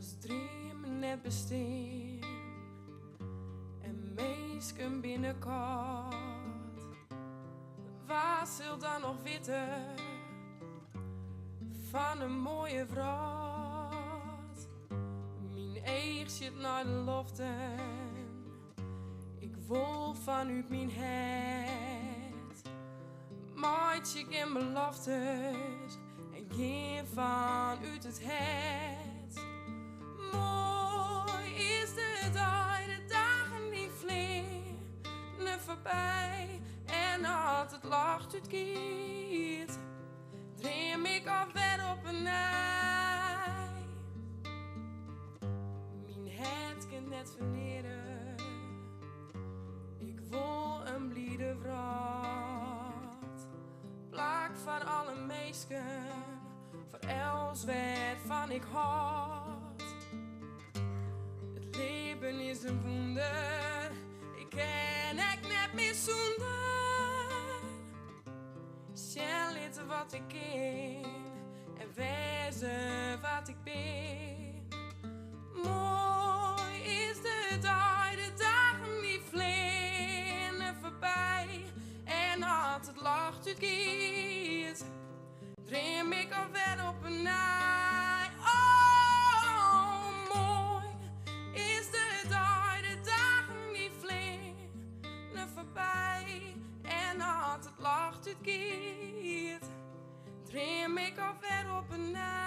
als dromen net bestaan en meesken binnenkort. Waar zult dan nog weten van een mooie vrouw? Mijn eeg zit naar de loften, ik wil vanuit mijn het. Maatje ik in beloftes en geen vanuit het het. Mooi is de dagen die vliegen voorbij. En als het lacht uit kiet, dream ik alweer op een ei. Mijn het kan net verneren, ik wil een bliede vrouw. Plak van alle meisken, voor elsewhere van ik houd. Het leven is een wonder, ik ken ik net meer zonder. Sjel het wat ik ken en wezen wat ik ben. Mooi is de dagen die vliegen voorbij. En als het lacht uit kiet, dream ik alweer op een naai. Oh, mooi is de dagen die vliegen voorbij. En als het lacht uit kiet, dream ik alweer op een naai.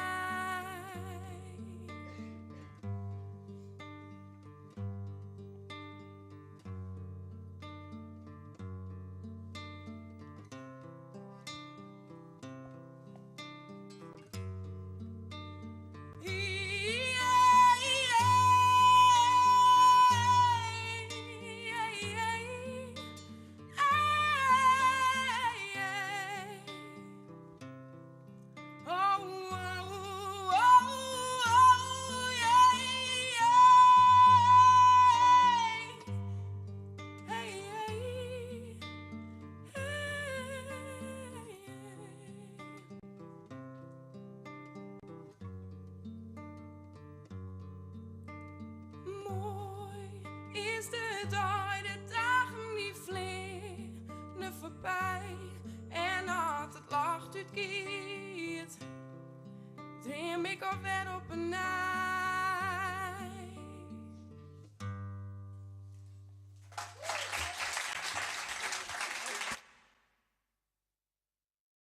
Is de dagen die vliegen voorbij. En als het lacht uit kiet, dream ik alweer op een nacht.